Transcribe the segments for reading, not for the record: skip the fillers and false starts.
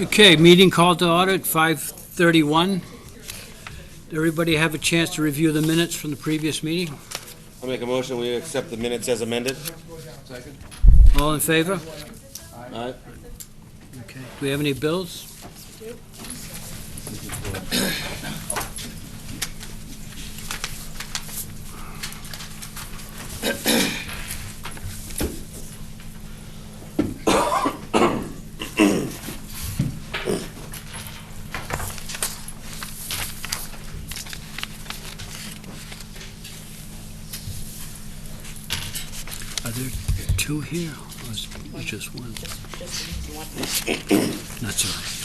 Okay, meeting called to order at 5:31. Did everybody have a chance to review the minutes from the previous meeting? I'll make a motion, we accept the minutes as amended. All in favor? Aye. Okay. Do we have any bills? Are there two here, or is it just one? That's all right.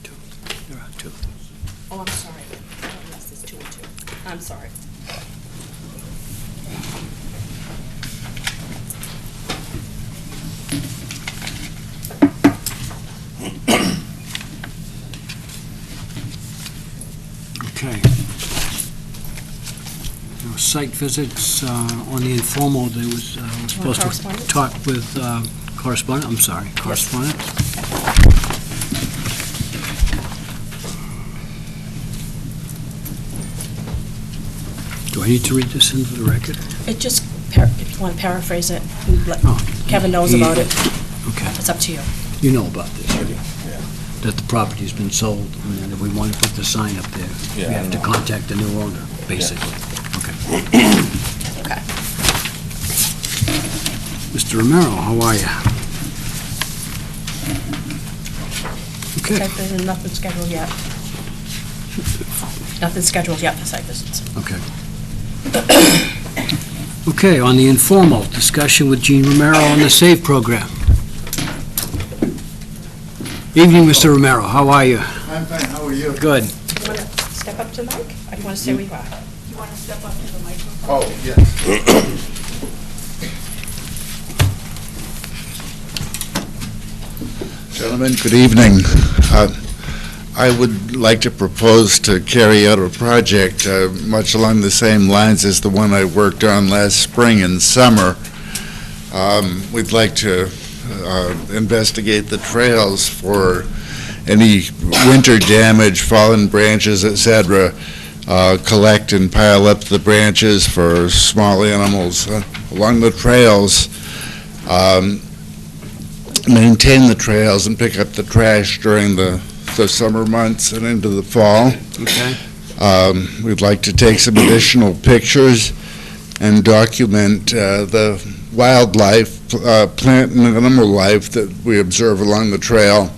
Two. There are two. Oh, I'm sorry. Unless there's 2 and 2. I'm sorry. Okay. There were site visits on the informal. There was we're supposed to correspondence? talk with correspondent. I'm sorry, correspondent. Do I need to read this into the record? It just, if you want to paraphrase it, and let Oh, Kevin knows about it. Okay. It's up to you. You know about this, right? That the property's been sold, and then if we want to put the sign up there, we Yeah, I have to know. contact the new owner, basically. Okay. Okay. Mr. Romero, how are you? Okay. Site visit, nothing scheduled yet. Nothing scheduled yet for site visits. Okay. Okay, on the informal, discussion with Gene Romero on the SAVE program. Evening, Mr. Romero, how are you? I'm fine, how are you? Good. Do you want to step up to the mic, or do you want to stay where you are? You want to step up to the microphone? Oh, yes. Gentlemen, good evening. I would like to propose to carry out a project much along the same lines as the one I worked on last spring and summer. We'd like to investigate the trails for any winter damage, fallen branches, etc. Collect and pile up the branches for small animals along the trails. Maintain the trails and pick up the trash during the summer months and into the fall. Okay. We'd like to take some additional pictures and document the wildlife, plant and animal life that we observe along the trail.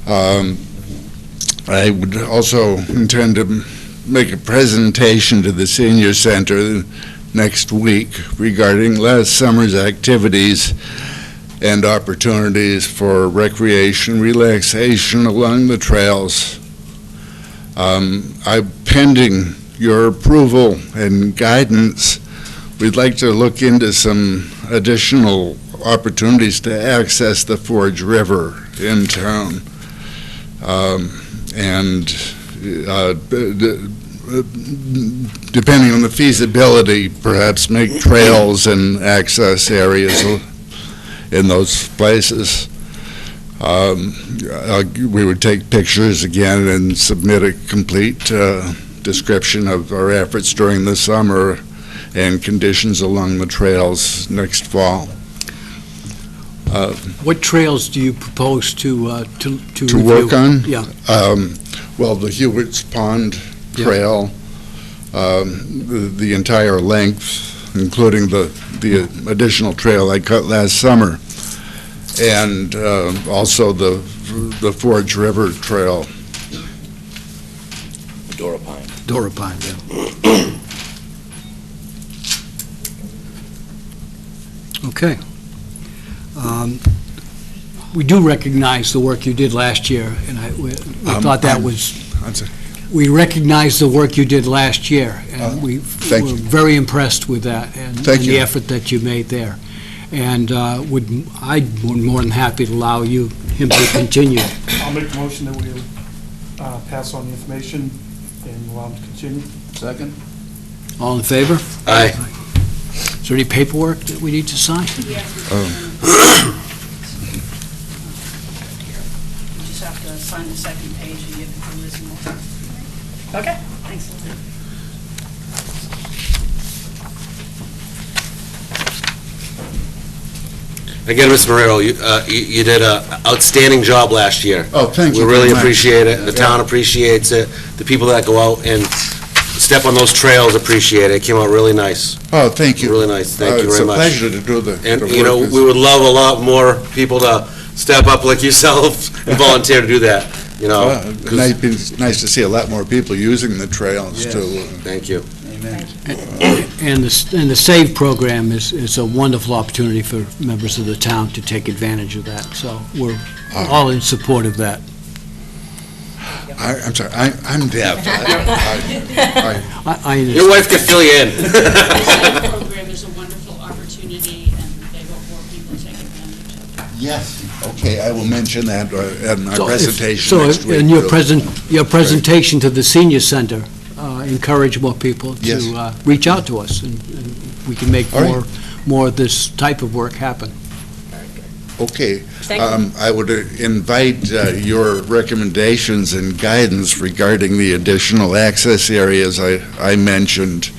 I would also intend to make a presentation to the senior center next week regarding last summer's activities and opportunities for recreation, relaxation along the trails. Pending your approval and guidance, we'd like to look into some additional opportunities to access the Forge River in town. Depending on the feasibility, perhaps make trails and access areas in those places. We would take pictures again and submit a complete description of our efforts during the summer and conditions along the trails next fall. What trails do you propose to To work review? on? Yeah. Well, the Hewitt's Pond Yeah. Trail, the entire length, including the additional trail I cut last summer, and also the Forge River Trail. Dora Pine. Dora Pine, yeah. Okay. We do recognize the work you did last year, and we thought that was, I'm sorry. we recognize the work you did last year, and we thank were you. very impressed with that and Thank the you. effort that you made there. and I'd be more than happy to allow him to continue. I'll make a motion that we pass on the information and allow him to continue. Second? All in favor? Aye. Is there any paperwork that we need to sign? You just have to sign the second page and give it to Liz Moore. Okay, thanks. Again, Mr. Marrero, you did an outstanding job last year. Oh, thank you We very really much. appreciate it. The town appreciates it. The people that go out and step on those trails appreciate it. It came out really nice. Oh, thank you. Really nice. Thank you very much. It's a pleasure to do the And, the you know, work. we would love a lot more people to step up like yourself and volunteer to do that, you know. It's nice to see a lot more people using the trails, Yes. too. Thank you. Amen. And the SAVE program is a wonderful opportunity for members of the town to take advantage of that, so we're all in support of that. I'm sorry, I'm deaf. I Your wife can fill you in. The program is a wonderful opportunity, and they hope more people take advantage of it. Yes, okay, I will mention that in my So if- presentation next week. So in your presentation to the senior center, encourage more people Yes. to reach out to us, and we can make All right. more of this type of work happen. Okay. Thank you. I would invite your recommendations and guidance regarding the additional access areas I mentioned.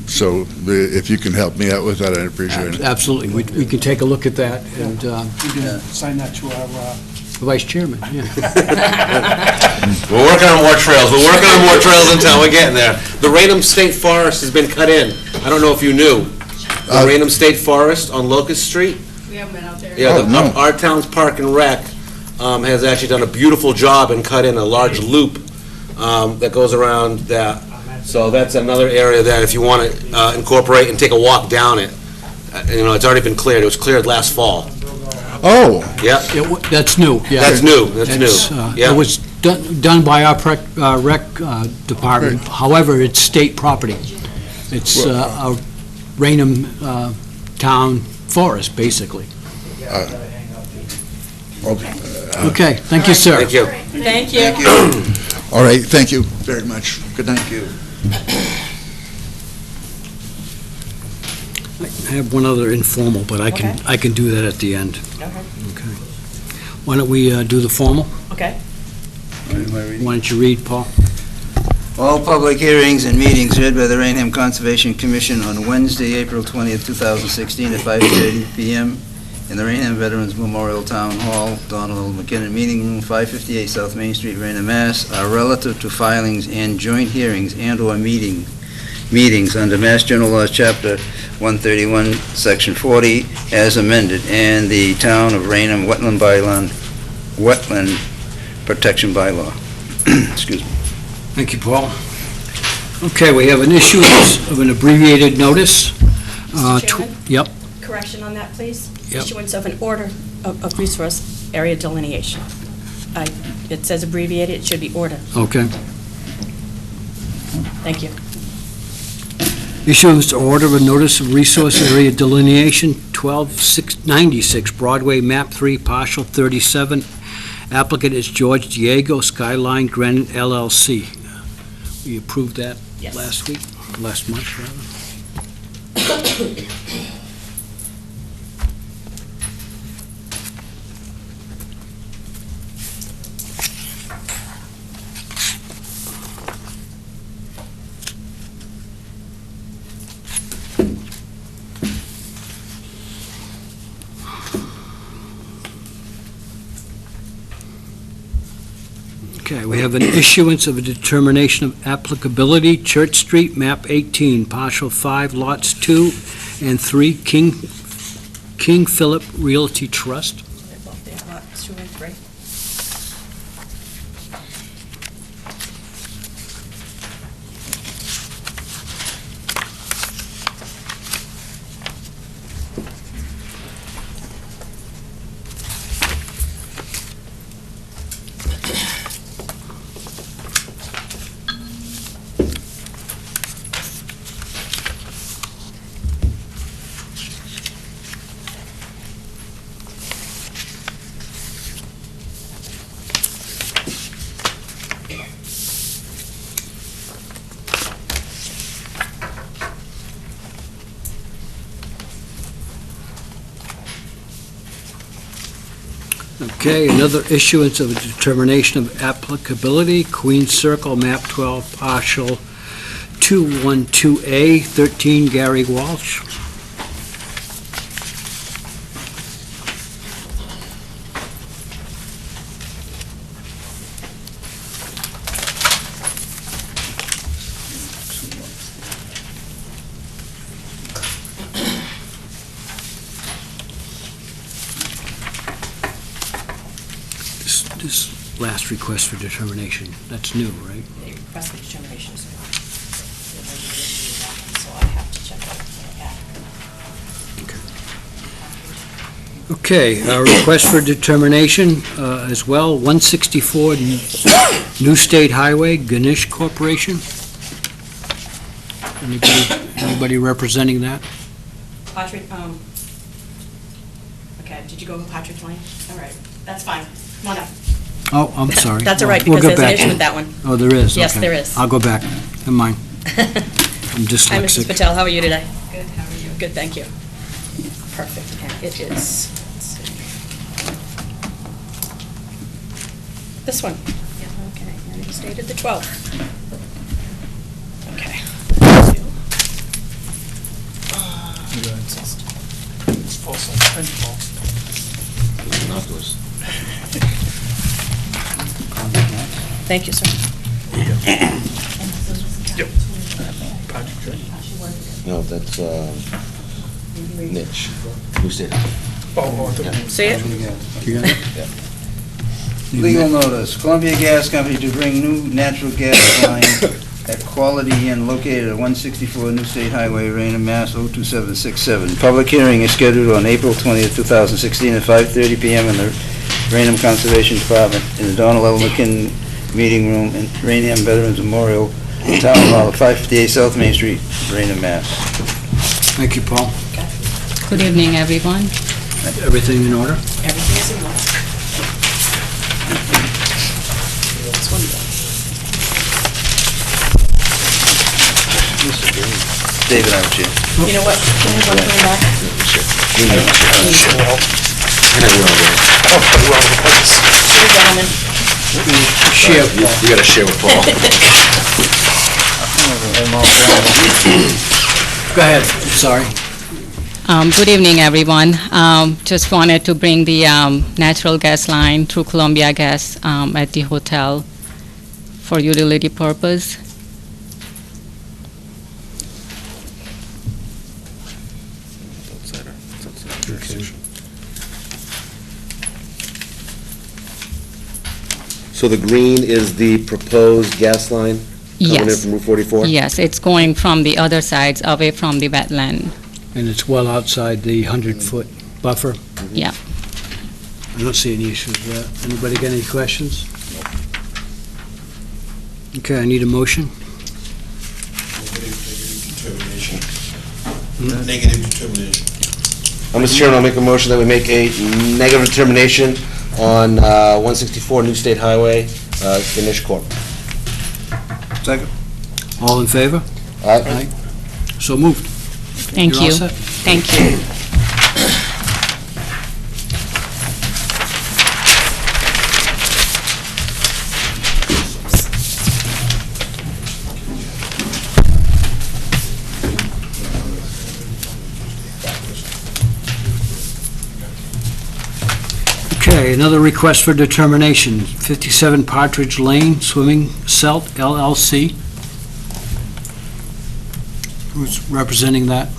So if you can help me out with that, I'd appreciate it. Absolutely, we can take a look at that, and We can sign that to our, the vice chairman, yeah. We're working on more trails. We're working on more trails in town. We're getting there. The Raynham State Forest has been cut in. I don't know if you knew. The Uh, Raynham State Forest on Locust Street. We haven't been out there. Yeah, Oh, no. our town's Park and Rec has actually done a beautiful job and cut in a large loop that goes around that. So that's another area that if you want to incorporate and take a walk down it, you know, it's already been cleared. It was cleared last fall. Oh, Yep, That's new, yeah. that's new, that's new. It was done by our rec department, however, it's state property. It's a Raynham town forest, basically. okay. Okay, thank you, sir. Thank you. Thank you. All right, thank you very much. Good night. Thank you. I have one other informal, but I can do that at the end. Okay. Why don't we do the formal? Okay. Why don't you read, Paul? All public hearings and meetings heard by the Raynham Conservation Commission on Wednesday, April 20th, 2016 at 5:30 PM in the Raynham Veterans Memorial Town Hall, Donald McKinnon Meeting Room, 558 South Main Street, Raynham, Mass. Are relative to filings and joint hearings and/or meetings under Mass General Laws, Chapter 131, Section 40, as amended, and the Town of Raynham Wetland Protection Bylaw. Excuse me. Thank you, Paul. Okay, we have an issuance of an abbreviated notice. Mr. Chairman? Yep, Correction on that, please. Yep. Issuance of an order of resource area delineation. It says abbreviated, it should be order. okay. Thank you. Issuance or order of a notice of resource area delineation, 1296 Broadway, map 3, partial 37. Applicant is George Diego, Skyline Granite LLC. We approved that Yes. last month, rather. Okay, we have an issuance of a determination of applicability, Church Street, map 18, partial 5, lots 2 and 3, King Philip Realty Trust. They're both there, lots 2 and 3. Okay, another issuance of a determination of applicability, Queens Circle, map 12, partial 212A, 13 Gary Walsh. This last request for determination, that's new, right? The request for determination is wrong. So I have to check out. Okay, request for determination as well, 164 New State Highway, Ganesh Corporation. Anybody representing that? Patrick, okay, did you go with Patrick Lane? All right, that's fine. Come on up. Oh, I'm sorry. That's all right, We'll because go there's an back. issue with that one. Oh, there is? Yes, Okay. there is. I'll go back. Never mind. I'm Hi, Mrs. dyslexic. Patel, how are you today? Good, how are you? Good, thank you. Perfect, and it is, let's see. This one? Yeah, okay, and it's dated the 12th. Okay. It's full size. Thank you, Paul. Thank you, sir. No, that's niche. New State. See it? You got it? Legal notice, Columbia Gas Company to bring new natural gas line at Quality Inn located at 164 New State Highway, Raynham, Mass. 02767. Public hearing is scheduled on April 20th, 2016 at 5:30 PM in the Raynham Conservation Department in the Donald L. McKinn Meeting Room in Raynham Veterans Memorial Town Hall at 558 South Main Street, Raynham, Mass. Thank you, Paul. Good evening, everyone. Everything in order? Everything is in order. This one, David Archie. you know what, can I have one coming back? Two gentlemen. Share. You gotta share with Paul. Go ahead, sorry. Good evening, everyone. Just wanted to bring the natural gas line through Columbia Gas at the hotel for utility purpose. So the green is the proposed gas line coming in Yes. from Route 44? Yes, it's going from the other sides, away from the wetland. And it's well outside the 100-foot buffer? Yeah. I don't see any issues with that. Anybody got any questions? Okay, I need a motion. Negative determination. Mr. Chairman, I'll make a motion that we make a negative determination on 164 New State Highway, Ganesh Corp. Second. All in favor? Aye. So moved. Thank You're all you. set? Thank you. Okay, another request for determination, 57 Partridge Lane, Swimming Celt LLC. Who's representing that?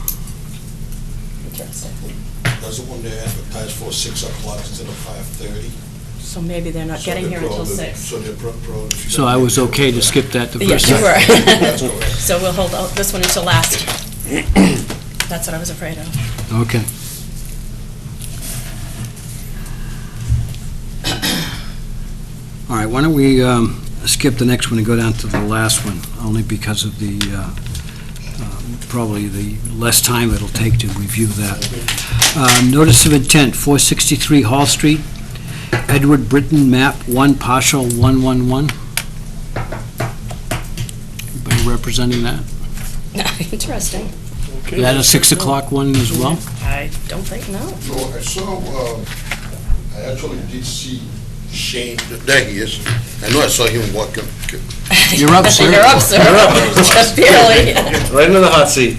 That's the one they advertised for 6 o'clock instead of 5:30. So maybe they're not So getting they're here until pro- 6. So they're pro. if you So don't I make was it, okay to skip that the first Yes, you time? were. That's correct. So we'll hold out this one until last. That's what I was afraid of. Okay. All right, why don't we skip the next one and go down to the last one, only because of the, probably the less time it'll take to review that. Notice of intent, 463 Hall Street, Edward Britton, map 1, partial 111. Anybody representing that? Interesting. Is that a 6 o'clock one as well? I don't think, no. So I saw I actually did see Shane, there he is. I know I saw him walking. You're up, sir. You're up, sir. You're up. Just barely. Right into the hot seat.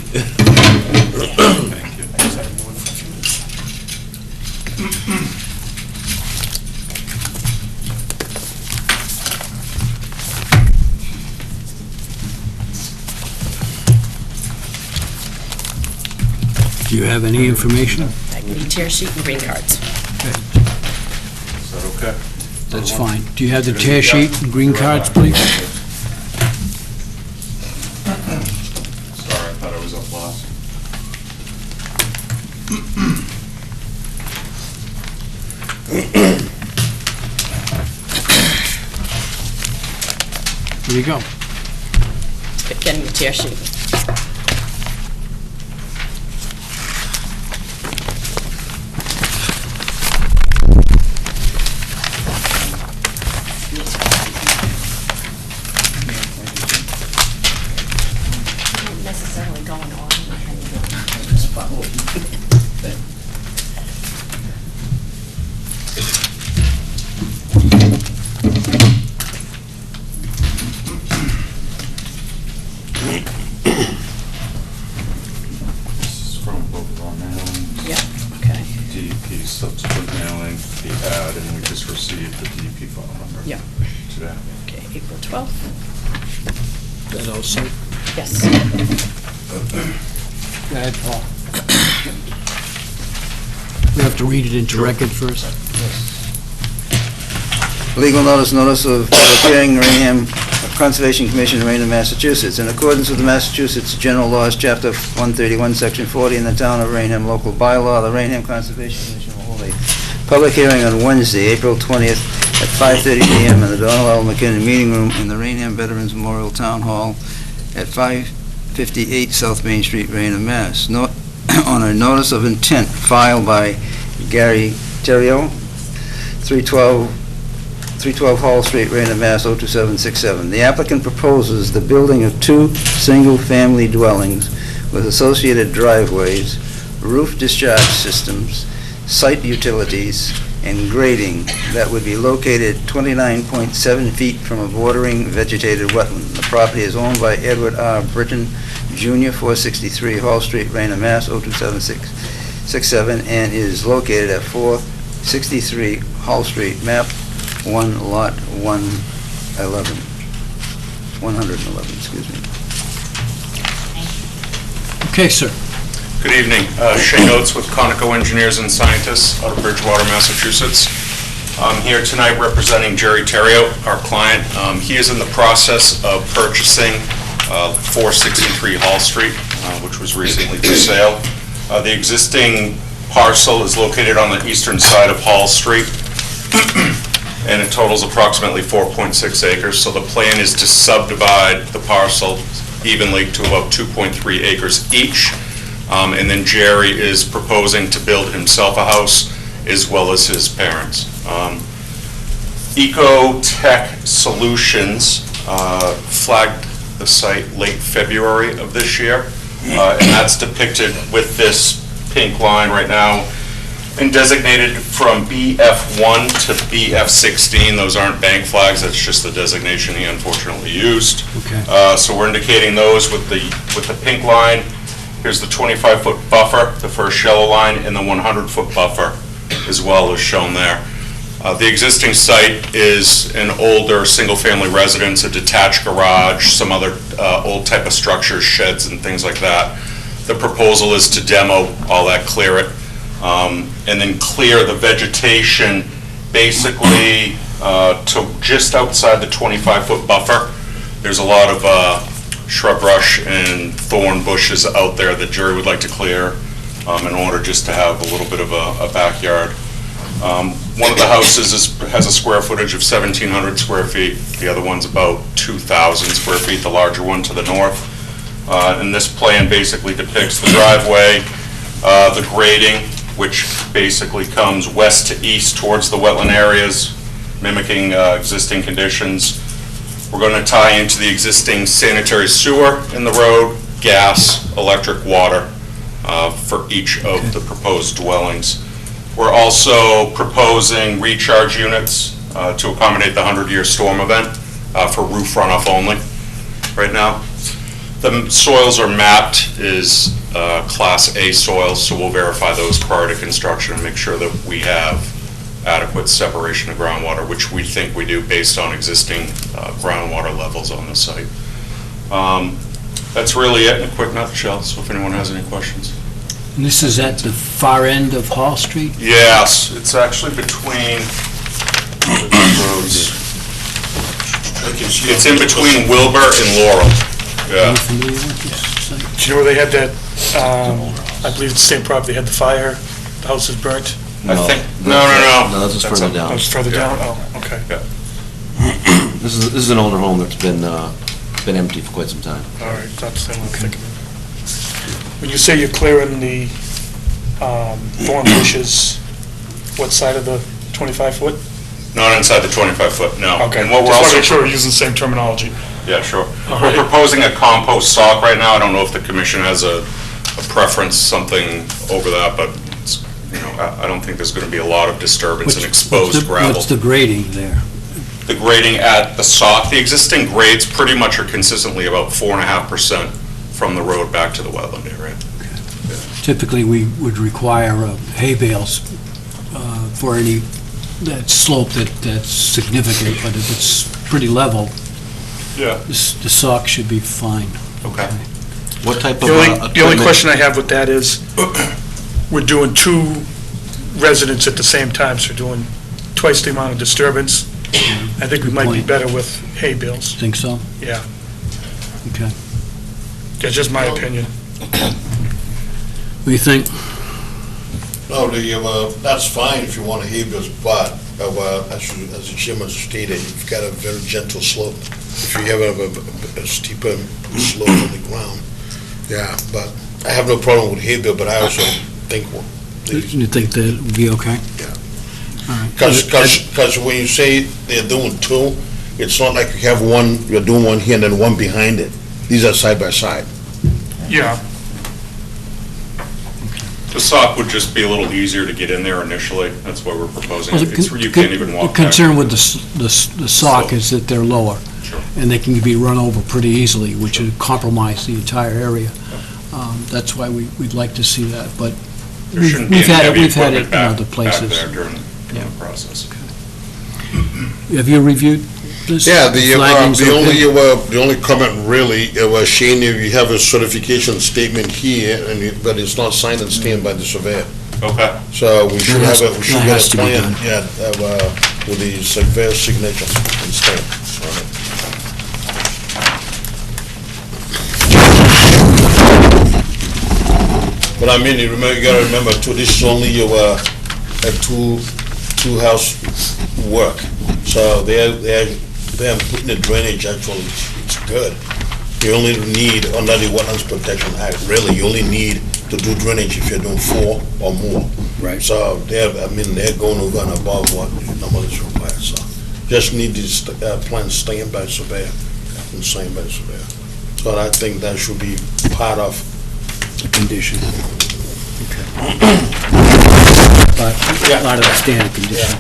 Do you have any information? I need tear sheet and green cards. Is that okay? That's fine. Do you have the tear sheet and green cards, please? Sorry, I thought I was up last. Here you go. Getting the tear sheet. Not necessarily going on. Just follow. This is from both of our mailings. Yeah, okay. DEP subsequent mailing, the ad, and we just received the DEP file number. Yeah. Today. Okay, April 12th. That also? Yes. Go ahead, Paul. We have to read it into record first. Legal notice of public hearing, Raynham Conservation Commission, Raynham, Massachusetts. In accordance with the Massachusetts General Laws, Chapter 131, Section 40, in the Town of Raynham Local Bylaw, the Raynham Conservation Commission will hold a public hearing on Wednesday, April 20th at 5:30 p.m. in the Donald L. McKinnon Meeting Room in the Raynham Veterans Memorial Town Hall at 558 South Main Street, Raynham, Mass. On a notice of intent filed by Gary Terrio, 312 Hall Street, Raynham, Mass. 02767. The applicant proposes the building of two single-family dwellings with associated driveways, roof discharge systems, site utilities, and grading that would be located 29.7 feet from a bordering vegetated wetland. The property is owned by Edward R. Britton, Jr., 463 Hall Street, Raynham, Mass. 02767, and is located at 463 Hall Street, map 1, lot 111, excuse me. Okay, sir. Good evening. Shane Oates with Conoco Engineers and Scientists out of Bridgewater, Massachusetts. I'm here tonight representing Jerry Terrio, our client. He is in the process of purchasing 463 Hall Street, which was recently for sale. The existing parcel is located on the eastern side of Hall Street, and it totals approximately 4.6 acres. So the plan is to subdivide the parcel evenly to about 2.3 acres each. And then Jerry is proposing to build himself a house as well as his parents. Ecotech Solutions flagged the site late February of this year, and that's depicted with this pink line right now, and designated from BF1 to BF16. Those aren't bank flags, that's just the designation he unfortunately used. Okay. So we're indicating those with the pink line. Here's the 25-foot buffer, the first yellow line, and the 100-foot buffer as well is shown there. The existing site is an older single-family residence, a detached garage, some other old type of structures, sheds and things like that. The proposal is to demo all that, clear it, and then clear the vegetation basically to just outside the 25-foot buffer. There's a lot of shrub brush and thorn bushes out there that Jerry would like to clear in order just to have a little bit of a backyard. One of the houses has a square footage of 1,700 square feet. The other one's about 2,000 square feet, the larger one to the north. And this plan basically depicts the driveway, the grading, which basically comes west to east towards the wetland areas, mimicking existing conditions. We're going to tie into the existing sanitary sewer in the road, gas, electric, water for each of the proposed dwellings. We're also proposing recharge units to accommodate the 100-year storm event for roof runoff only right now. The soils are mapped as Class A soils, so we'll verify those prior to construction and make sure that we have adequate separation of groundwater, which we think we do based on existing groundwater levels on the site. That's really it in a quick nutshell, so if anyone has any questions. And this is at the far end of Hall Street? Yes, it's actually between the roads. It's in between Wilbur and Laurel. Are Yeah. you familiar with this site? Do you know where they had that, I believe it's the same property, they had the fire, the house is burnt? I think, no. No, this is further Oh, down. it's further Yeah. down? Oh, okay. This is an older home that's been empty for quite some time. All right, that's the same one I'm thinking of. When you say you're clearing the thorn bushes, what side of the 25-foot? Not inside the 25-foot, no. Okay, And what we're just want also to make sure we're using the same terminology. Yeah, sure. All We're right. proposing a compost sock right now. I don't know if the commission has a preference, something over that, but, it's, you know, I don't think there's going to be a lot of disturbance and exposed gravel. What's the grading there? The grading at the sock, the existing grades pretty much are consistently about 4.5% from the road back to the wetland area. Typically, we would require hay bales for any, that slope that's significant, but if it's pretty level, Yeah. the sock should be fine. Okay. What type of The only equipment? question I have with that is, we're doing 2 residents at the same time, so we're doing twice the amount of disturbance. I think we might be point. better with hay bales. Think so? Yeah, Okay. that's just my opinion. What do you think? No, that's fine if you want to hay bales, but as the chairman stated, you've got a very gentle slope. If you have a steeper slope on the ground, yeah, but I have no problem with hay bale, but I also think, You think that would be okay? Yeah. All right. because when you say they're doing 2, it's not like you have one, you're doing one here and then one behind it. These are side by side. Yeah, The sock would just be a little easier to get in there initially. That's why we're proposing it. It's where you The can't even walk back. concern with the sock is that they're lower, Sure. and they can be run over pretty easily, which would compromise the entire area. That's why we'd like to see that, but There shouldn't be we've any had heavy it in equipment other places. back there during Yeah. the process. Have you reviewed this? Yeah, Flagging's okay? the only comment really, was Shane, you have a certification statement here, but it's not signed and stamped by the surveyor. Okay. So we should has- have we should that get has a to be plan, done. with the surveyor's signature and stamp on it. But I mean, you gotta remember too, this is only a two-house work. So they're putting the drainage, actually, it's good. You only need, under the Wetlands Protection Act, really, you only need to do drainage if you're doing 4 or more. Right. So they're going over and above what normally is required, so. Just need this plan stamped by surveyor and signed by surveyor. So I think that should be part of Condition. But part of the standard condition.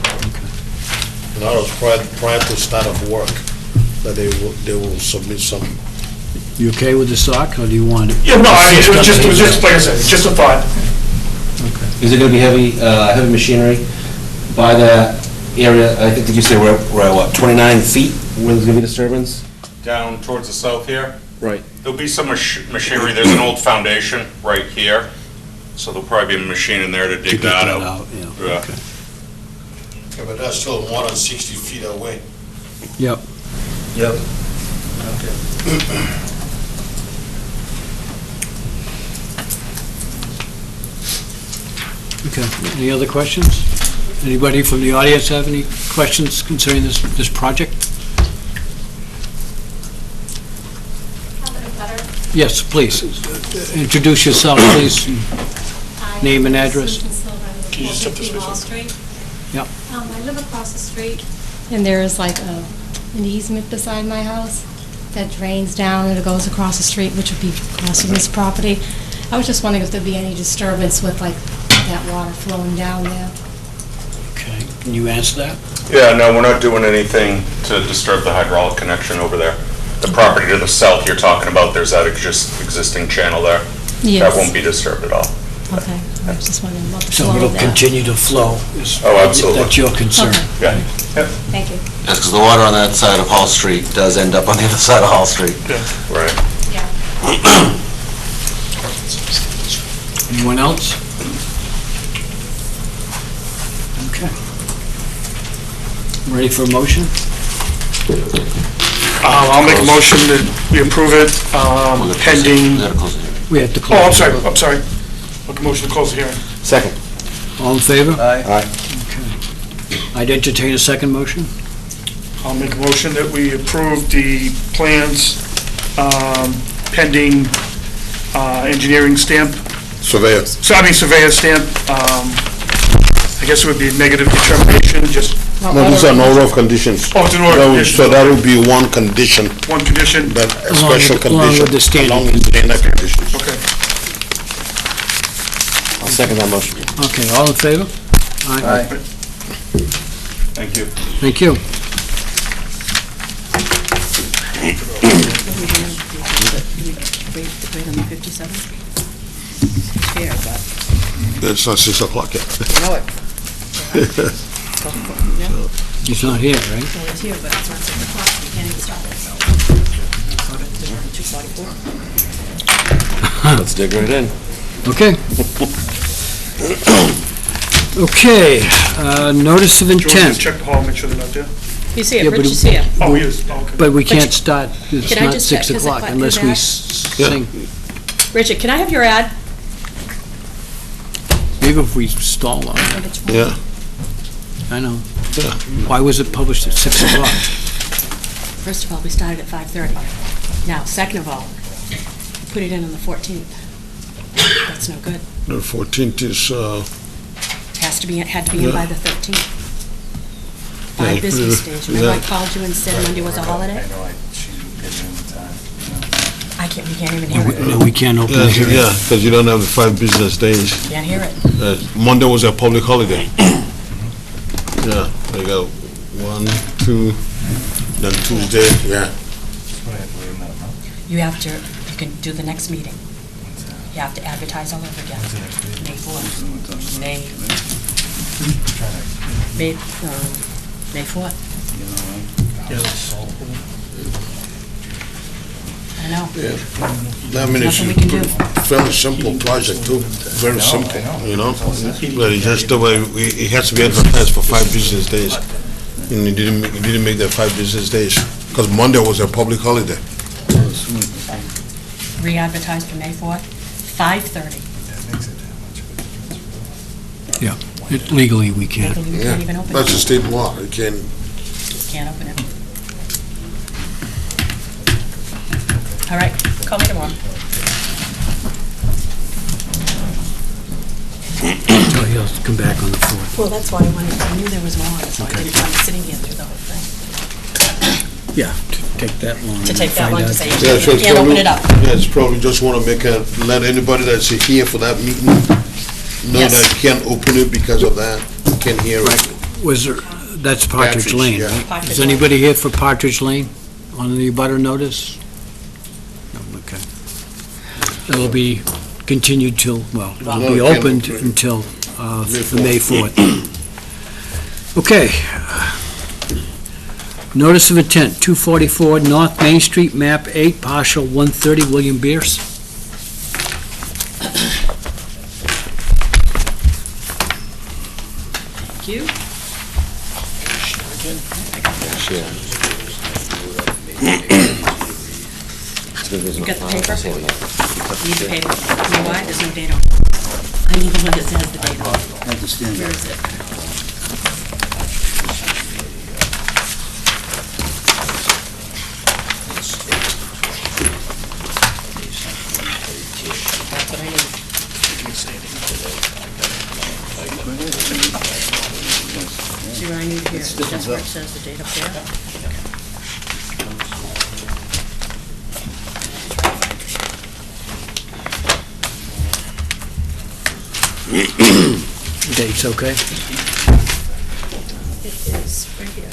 in other words, prior to start of work, that they will submit some. You okay with the sock, or do you want it? yeah, no, it was just, like I said, just a thought. Is it going to be heavy machinery by that area? I think, did you say we're at what, 29 feet where there's going to be disturbance? Down towards the south here, Right. there'll be some machinery. There's an old foundation right here, so there'll probably be a machine in there to To dig get that that out. out, yeah. Yeah. Okay. Yeah, but that's still more than 60 feet away. Yep. Yep. Okay. Any other questions? Anybody from the audience have any questions concerning this project? Yes, please. Introduce yourself, please. Name and address. Can you just step this way, Wall sir? Street. Yep. I live across the street, and there is like an easement beside my house that drains down and it goes across the street, which would be across from this property. I was just wondering if there'd be any disturbance with like that water flowing down there. Can you answer that? Yeah, no, we're not doing anything to disturb the hydraulic connection over there. The property to the south you're talking about, there's that existing channel there. Yes. That won't be disturbed at all. Okay, I was just wondering about the So flow it'll of that. continue to flow? Oh, absolutely. That's your concern? Okay. Yeah, Thank you. That's because the water on that side of Hall Street does end up on the other side of Hall Street. right. Anyone else? Okay. Ready for a motion? I'll make a motion that we approve it pending, We have to close. oh, I'm sorry. Make a motion to close the hearing. Second. All in favor? Aye. I'd entertain a second motion. I'll make a motion that we approve the plans pending engineering stamp, Surveyor. surveyor stamp. I guess it would be a negative determination, just, No, these are no rough conditions. oh, it's an order. That would- Yes. So that would be one condition, One condition. that a Along special with- along condition. with the standard along with the standard conditions. Okay. I'll second that motion. Okay, all in favor? Aye. Thank you. Thank you. Wait on the 57? Fair, but It's not 6 o'clock yet. you know it. He's not here, right? Well, it's here, but it's not 6 o'clock, we can't even start it, so. 2:44. Let's dig right in. Okay. Okay, notice of George, just intent, check the hall, make sure they're not there. He's here, Yeah, but Rich is here. Oh, he is, oh, okay. but we can't start, it's Can I not just 6 check, 'cause o'clock if I do unless we that- sing. Richard, can I have your ad? Maybe if we stall on it, Yeah. I know. Yeah. Why was it published at 6 o'clock? First of all, we started at 5:30. Now, second of all, we put it in on the 14th. That's no good. The 14th is, Had to be in by the 13th. Yeah, 5 business days. Remember I yeah. called you and said Monday was a holiday? We can't even hear it. No, we can't open yeah, the hearing. because you don't have the 5 business days. Can't hear it. Monday was a public holiday. Yeah, they got 1, 2, then Tuesday, yeah. You have to, you can do the next meeting. You have to advertise all over again. May 4th. May 4th. I know. I mean, it's Nothing we can do. a fairly simple project too, very simple, you know? But it's just the way, it has to be advertised for 5 business days. And it didn't make that 5 business days, because Monday was a public holiday. Re-advertised for May 4th, 5:30. Legally, we can't. Legally, we Yeah, can't even open that's a it. state law, you can't, Can't open it. All right, call me tomorrow. So he'll come back on the 4th. Well, that's why I knew there was more, so I didn't want him sitting here through the whole thing. Yeah, to take that long. To take that and long to find say out. you yeah, so it's can't open probably, it up. yeah, it's probably just want to let anybody that's here for that meeting know Yes. that you can't open it because of that, you can't hear it. Right. Was there, that's Partridge Partridge, Lane, yeah. right? Partridge Is Lane. anybody here for Partridge Lane on the butter notice? No, okay. It'll be continued till, well, it'll No, be it can't opened open. until May the May 4th. Okay. Notice of intent, 244 North Main Street, map 8, partial 130, William Bierce. Thank you. You got the paper? Need the paper. You know why? There's no date on it. I need the one that says the date on it. Understand Where that. is it? That's what I need. See what I need here? It's just where it says the date up there. Date's okay? It is right here.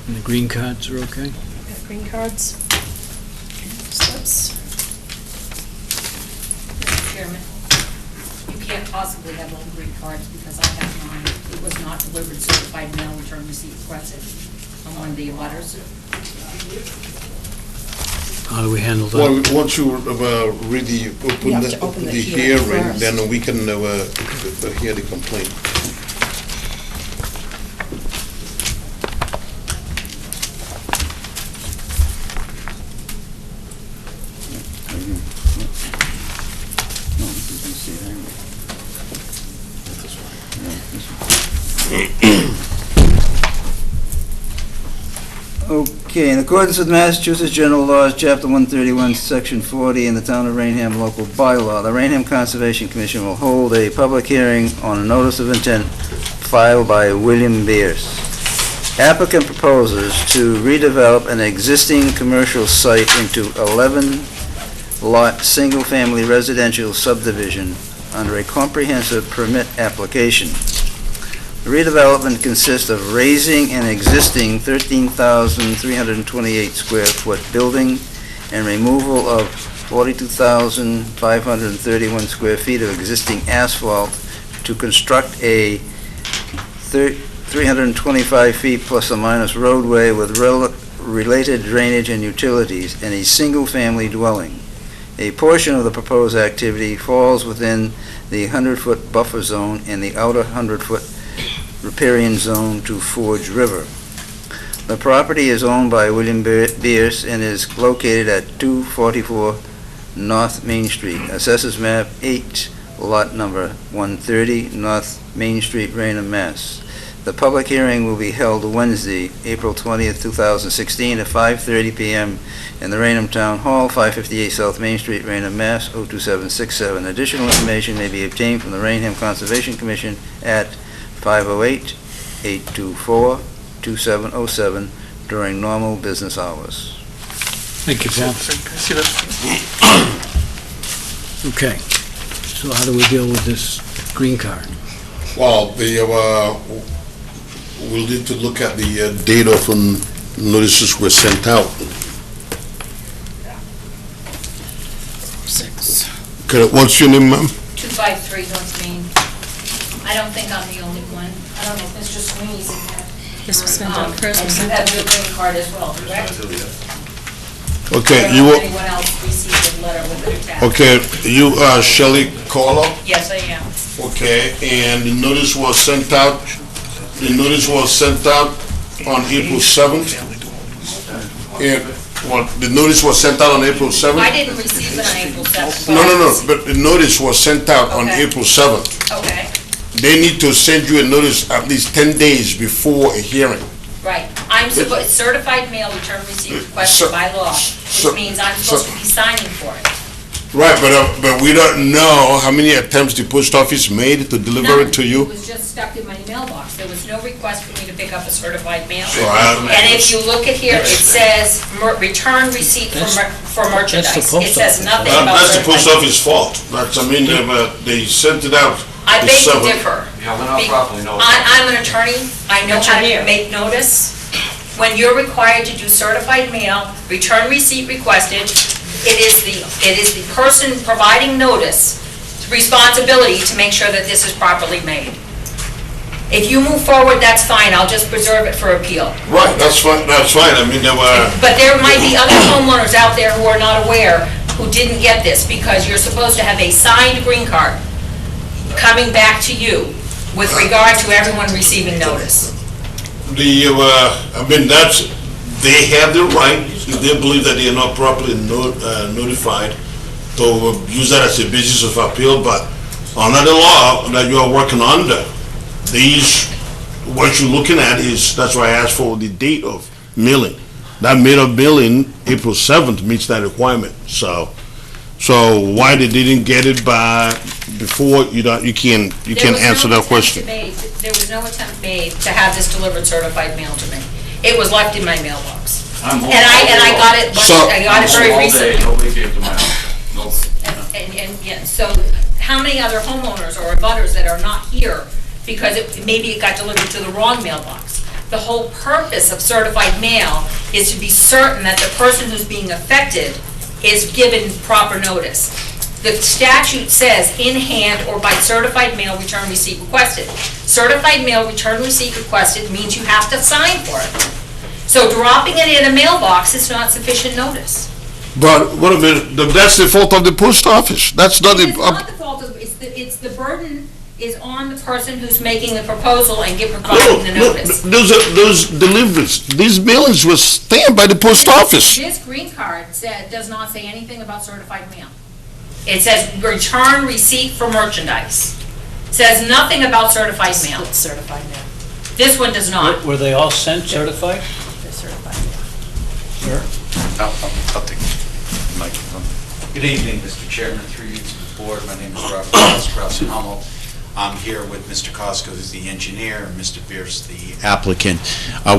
And the green cards are okay? Got green cards. Slips. Mr. Chairman, you can't possibly have all green cards because I have mine. It was not delivered certified mail return receipt requested. I'm one of the abutters. How do we handle that? Well, once you read the, You open have to open the the hearing hearing, first. then we can hear the complaint. No, this is East State Highway. Okay, in accordance with Massachusetts General Laws, Chapter 131, Section 40, and the Town of Raynham Local Bylaw, the Raynham Conservation Commission will hold a public hearing on a notice of intent filed by William Bierce. Applicant proposes to redevelop an existing commercial site into 11-lot, single-family residential subdivision under a comprehensive permit application. The redevelopment consists of raising an existing 13,328 square foot building and removal of 42,531 square feet of existing asphalt to construct a 325 feet plus or minus roadway with related drainage and utilities and a single-family dwelling. A portion of the proposed activity falls within the 100-foot buffer zone and the outer 100-foot riparian zone to Forge River. The property is owned by William Bierce and is located at 244 North Main Street, Assessors Map 8, Lot Number 130, North Main Street, Raynham, Mass. The public hearing will be held Wednesday, April 20th, 2016, at 5:30 p.m. in the Raynham Town Hall, 558 South Main Street, Raynham, Mass. 02767. Additional information may be obtained from the Raynham Conservation Commission at 508-824-2707 during normal business hours. Thank you, Paul. See that? Okay. So how do we deal with this green card? Well, we'll need to look at the date of when notices were sent out. 6. Okay, what's your name, ma'am? 253 North Main. I don't think I'm the only one. I don't know if Mr. Sweeney's in there. This was sent out first. And you have your green card as well, correct? Okay, I don't you, know if anyone else received a letter with it attached. okay, you, Shelley Caller? Yes, I am. Okay, and the notice was sent out, on April 7th? And, well, the notice was sent out on April 7th? I didn't receive it on April 7th. No, but the notice was sent out on Okay. April 7th. Okay, They need to send you a notice at least 10 days before a hearing. right. I'm supposed, certified mail return receipt requested by law, so- which means I'm supposed to be signing for it. Right, but we don't know how many attempts the post office made to deliver it to It you. was just stuck in my mailbox. There was no request for me to pick up a certified mail. So I- And if you look at here, it says return receipt for merchandise. post It says office. nothing about That's the post certified. office fault. That's, I mean, they sent it out. I the beg to 7th. differ. Yeah, we're not properly I'm an attorney, I know how to make notice. When you're required to do certified mail, return receipt requested, it is the person providing notice responsibility to make sure that this is properly made. If you move forward, that's fine, I'll just preserve it for appeal. Right, that's fine, I mean, there were, But there might be other homeowners out there who are not aware, who didn't get this, because you're supposed to have a signed green card coming back to you with regard to everyone receiving notice. I mean, they have the right, if they believe that they are not properly notified, to use that as a basis of appeal, but under the law that you are working under, what you're looking at is, that's why I asked for the date of mailing. That made of mailing, April 7th, meets that requirement, so why they didn't get it by, before, you can't answer that question. There was no attempt made to have this delivered certified mail to me. It was left in my mailbox. I'm home And I got it, I got it very all day, recently. nobody came to my house. Nope. And, yeah, so how many other homeowners or abutters that are not here because maybe it got delivered to the wrong mailbox? The whole purpose of certified mail is to be certain that the person who's being affected is given proper notice. The statute says in hand or by certified mail return receipt requested. Certified mail return receipt requested means you have to sign for it. So dropping it in a mailbox is not sufficient notice. But, wait a minute, that's the fault of the post office. That's not It's the, not the fault of, it's the burden is on the person who's making the proposal and providing the notice. those deliveries, these mailings were stamped by the post office. This green card does not say anything about certified mail. It says return receipt for merchandise. It says nothing about certified mail. It's certified mail. This one does not. Were they all sent certified? They're certified mail. I'll take the microphone. Good evening, Mr. Chairman, through you to the board. My name is Robert Krause Hummel. I'm here with Mr. Costco, who's the engineer, and Mr. Bierce, the applicant.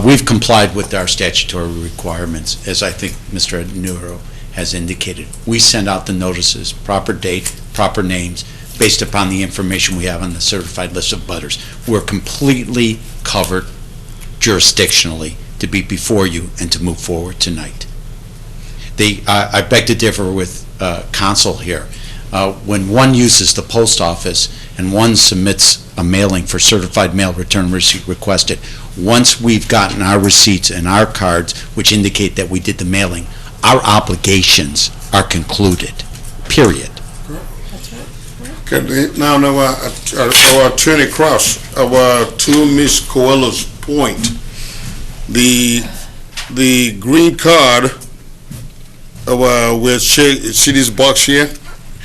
We've complied with our statutory requirements, as I think Mr. Nero has indicated. We send out the notices, proper date, proper names, based upon the information we have on the certified list of butters. We're completely covered jurisdictionally to be before you and to move forward tonight. I beg to differ with counsel here. When one uses the post office and one submits a mailing for certified mail return receipt requested, once we've gotten our receipts and our cards, which indicate that we did the mailing, our obligations are concluded, period. Okay, now, our Attorney Cross, to Ms. Coelho's point, the green card, see this box here?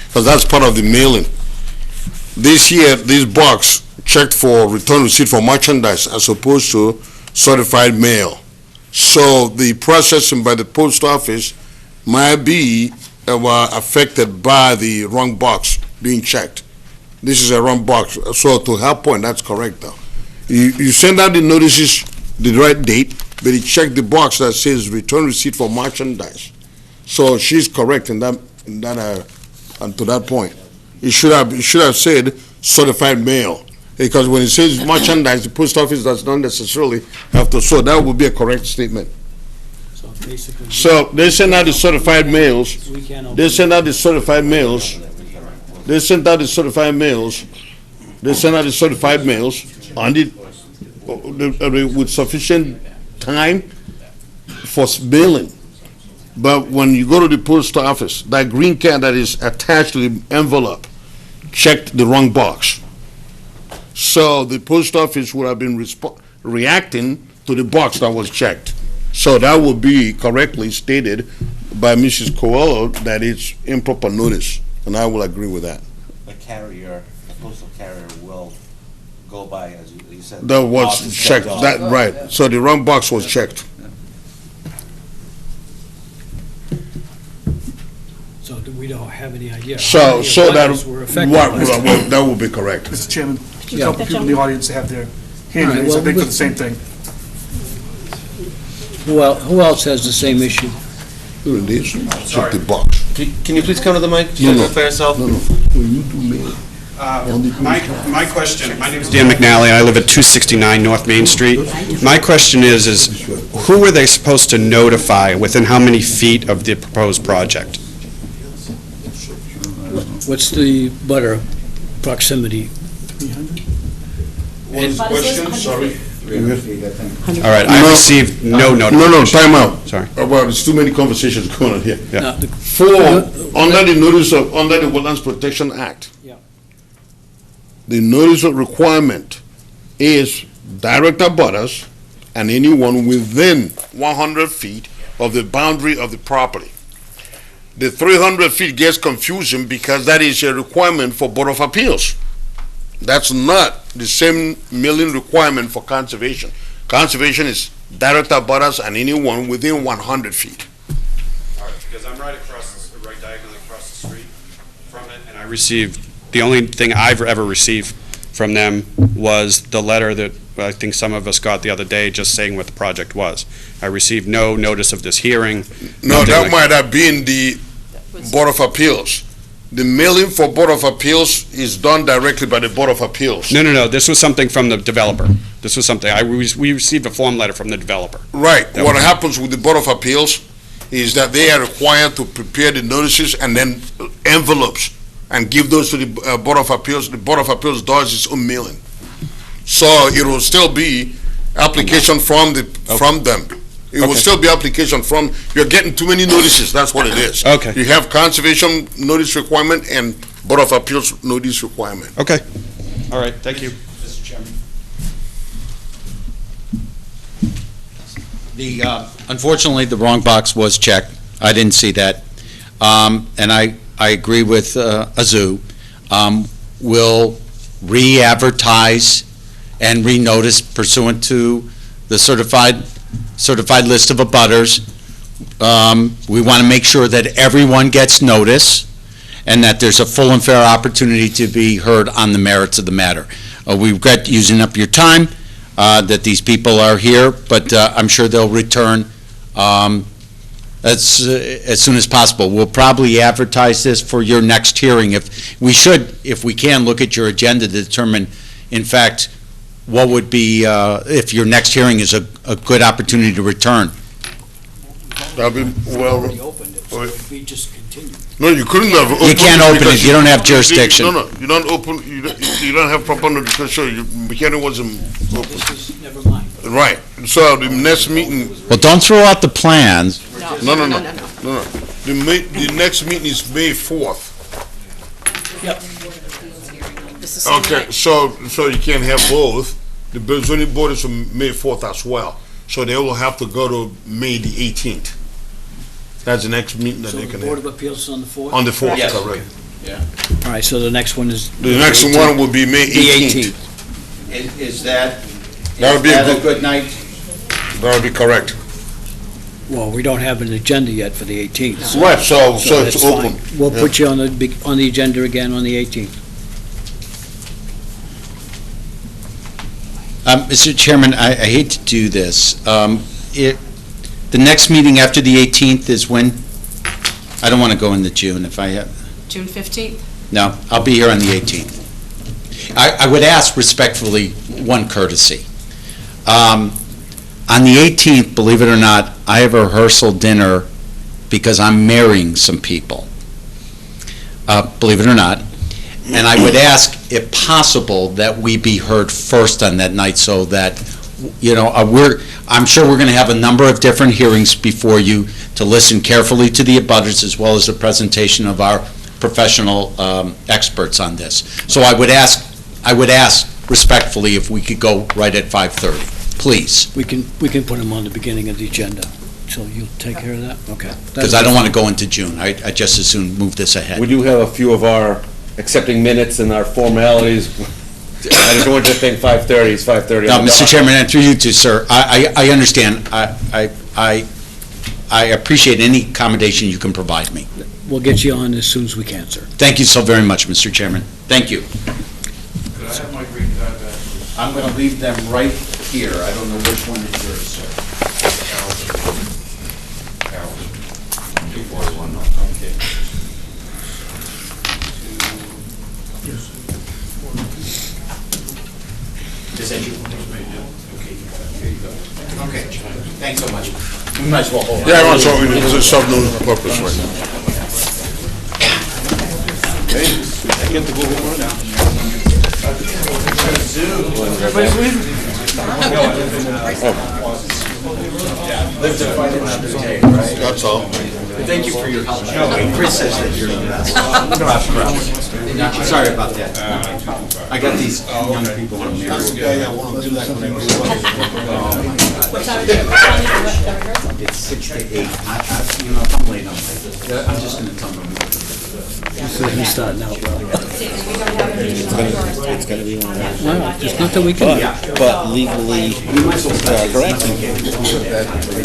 Because that's part of the mailing. This box checked for return receipt for merchandise as opposed to certified mail. So the processing by the post office might be affected by the wrong box being checked. This is a wrong box. So to her point, that's correct though. You send out the notices, the right date, but you check the box that says return receipt for merchandise. So she's correct in that and to that point. It should have said certified mail, because when it says merchandise, the post office does not necessarily have to. So that would be a correct statement. So basically. So they send out the certified mails. We can't open They send out the certified mails. They send out the certified mails. They send out the certified mails on with sufficient time for mailing. But when you go to the post office, that green card that is attached to the envelope checked the wrong box. So the post office would have been reacting to the box that was checked. So that would be correctly stated by Mrs. Coelho that it's improper notice, and I will agree with that. The postal carrier will go by, as you said. That was checked, right. So the wrong box was checked. So we don't have any idea. So that That would be correct. Mr. Chairman, a Yeah. couple people in the audience have their hand All right, raised, I well, think, for we- the same thing. Who else has the same issue? Check the box. Can you please come to the mic? No, no. For yourself? No. When you do mail. My question, my name is Dan McNally, I live at 269 North Main Street. My question is who were they supposed to notify within how many feet of the proposed project? What's the butter proximity? Question, sorry. All right, I received no notification. No, time out. Sorry. Well, there's too many conversations going on here. Yeah. Now, the- Under the Wetlands Protection Act. Yeah. The notice of requirement is direct abutters and anyone within 100 feet of the boundary of the property. The 300 feet gets confusing because that is a requirement for Board of Appeals. That's not the same mailing requirement for conservation. Conservation is direct abutters and anyone within 100 feet. All right, because I'm right diagonally across the street from it, and I received, the only thing I've ever received from them was the letter that I think some of us got the other day, just saying what the project was. I received no notice of this hearing. No, nothing that like might have been the Board of Appeals. the mailing for Board of Appeals is done directly by the Board of Appeals. No, this was something from the developer. This was something, we received a form letter from the developer. Right. That What was- happens with the Board of Appeals is that they are required to prepare the notices and then envelopes and give those to the Board of Appeals. The Board of Appeals does its own mailing. So it will still be application from them. It will Okay. still be application from, you're getting too many notices, that's what it is. Okay. You have conservation notice requirement and Board of Appeals notice requirement. Okay, all right, thank you. Mr. Chairman. Unfortunately, the wrong box was checked. I didn't see that. And I agree with Azu. We'll re-advertise and re-notice pursuant to the certified list of abutters. We want to make sure that everyone gets notice and that there's a full and fair opportunity to be heard on the merits of the matter. We regret using up your time, that these people are here, but I'm sure they'll return as soon as possible. We'll probably advertise this for your next hearing. If we can, look at your agenda to determine, in fact, what would be, if your next hearing is a good opportunity to return. That'll be, well, Already opened it, so it'd be just continued. no, you couldn't have opened. You can't open it, because you don't have jurisdiction. No, you don't open, you don't have proper notification, the hearing wasn't open. This is, never mind. Right, so the next meeting, Well, don't throw out the plans. no. The next meeting is May 4th. This is the same Okay, night. so you can't have both. The zoning board is on May 4th as well. So they will have to go to May the 18th. That's the next meeting that So they the can Board have. of Appeals is on the 4th? On the 4th, Yes. correct. All right, so the next one is... The next one will be May The 18th. 18th. Is that, That would be a good night? That would be correct. Well, we don't have an agenda yet for the 18th. so- Right, so it's that's fine. open. We'll Yeah. put you on the agenda again on the 18th. Mr. Chairman, I hate to do this. The next meeting after the 18th is when? I don't want to go into June if I have, June 15th? no, I'll be here on the 18th. I would ask respectfully one courtesy. On the 18th, believe it or not, I have a rehearsal dinner because I'm marrying some people. Believe it or not. And I would ask, if possible, that we be heard first on that night so that, I'm sure we're going to have a number of different hearings before you to listen carefully to the abutters as well as the presentation of our professional experts on this. So I would ask respectfully if we could go right at 5:30, please, We can put them on the beginning of the agenda. So you'll take care of that? Okay. because I don't want to go into June. I just as soon move this ahead. We do have a few of our accepting minutes and our formalities. I just want you to think 5:30 is 5:30. Now, Mr. Chairman, and through you too, sir, I understand. I appreciate any accommodation you can provide me. We'll get you on as soon as we can, sir. Thank you so very much, Mr. Chairman. Thank you. Could I have my green card back? I'm going to leave them right here. I don't know which one is yours, sir. Okay. Is that you? Okay, thanks so much. We might as well hold on. Yeah, I want to, it's a sub-no purpose right now. Live to fight another day, right? That's all. Thank you for your help. Chris says that you're the best. Sorry about that. I got these young people on there. It's 6 to 8. If I'm late, I'm late. I'm just gonna tell them. He's starting out well. It's gonna be one of those. Well, there's nothing we can do. But legally correct.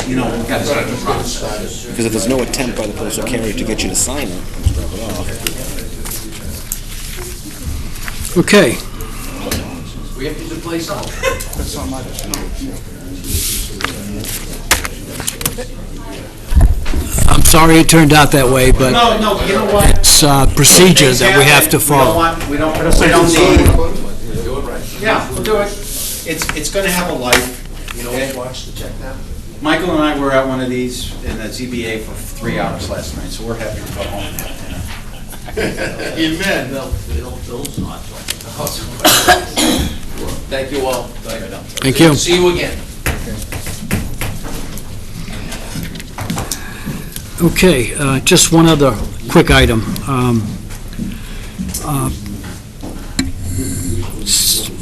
You know, we've got to start the process. Because if there's no attempt by the postal carrier to get you to sign it, just drop it off. Okay. We have to do the place out. I'm sorry it turned out that way, but No, you know what? it's procedure that we have to follow. We don't need. Yeah, we'll do it. It's gonna have a life. You know, watch the check now. Michael and I were at one of these in the ZBA for 3 hours last night, so we're happy to go home and have dinner. Amen. Thank you all. Thank you. See you again. Okay, just one other quick item.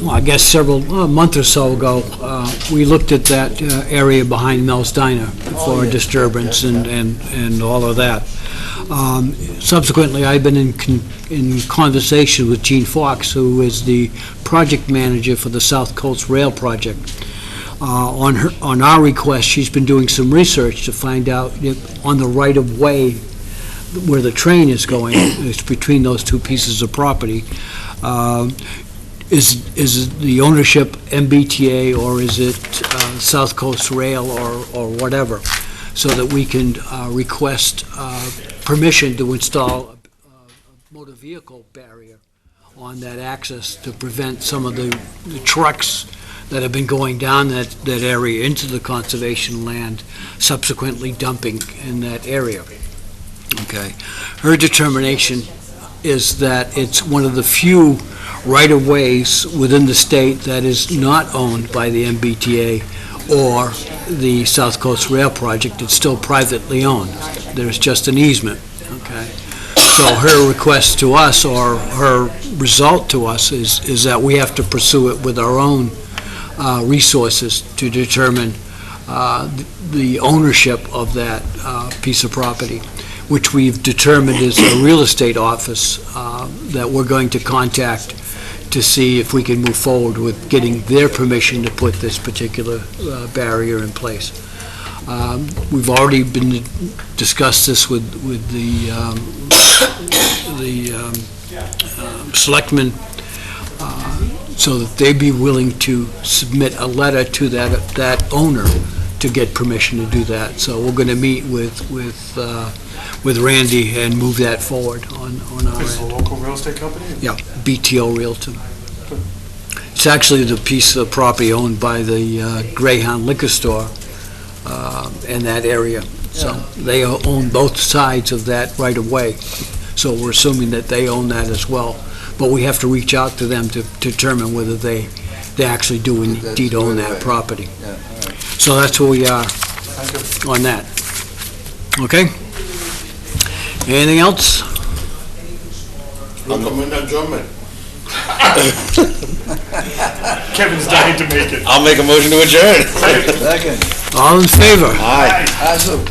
Well, I guess a month or so ago, we looked at that area behind Mel's Diner for a disturbance and all of that. Subsequently, I've been in conversation with Gene Fox, who is the project manager for the South Coast Rail Project. On our request, she's been doing some research to find out if on the right-of-way where the train is going, it's between those two pieces of property, is the ownership MBTA or is it South Coast Rail or whatever, so that we can request permission to install a motor vehicle barrier on that access to prevent some of the trucks that have been going down that area into the conservation land, subsequently dumping in that area. Okay. Her determination is that it's one of the few right-of-ways within the state that is not owned by the MBTA or the South Coast Rail Project. It's still privately owned. There's just an easement, okay? So her request to us, or her result to us, is that we have to pursue it with our own resources to determine the ownership of that piece of property, which we've determined is a real estate office that we're going to contact to see if we can move forward with getting their permission to put this particular barrier in place. We've already been discussed this with the selectmen, so that they'd be willing to submit a letter to that owner to get permission to do that. So we're going to meet with Randy and move that forward on our Is it a end. local real estate company? Yeah, BTO Realty. It's actually the piece of property owned by the Greyhound Liquor Store in that area. So they own both sides of that right-of-way. So we're assuming that they own that as well. But we have to reach out to them to determine whether they actually do indeed own that property. So that's where we are on that. Okay? Anything else? Recommend adjournment. Kevin's dying to make it. I'll make a motion to adjourn. Second. All in favor? Aye. Awesome.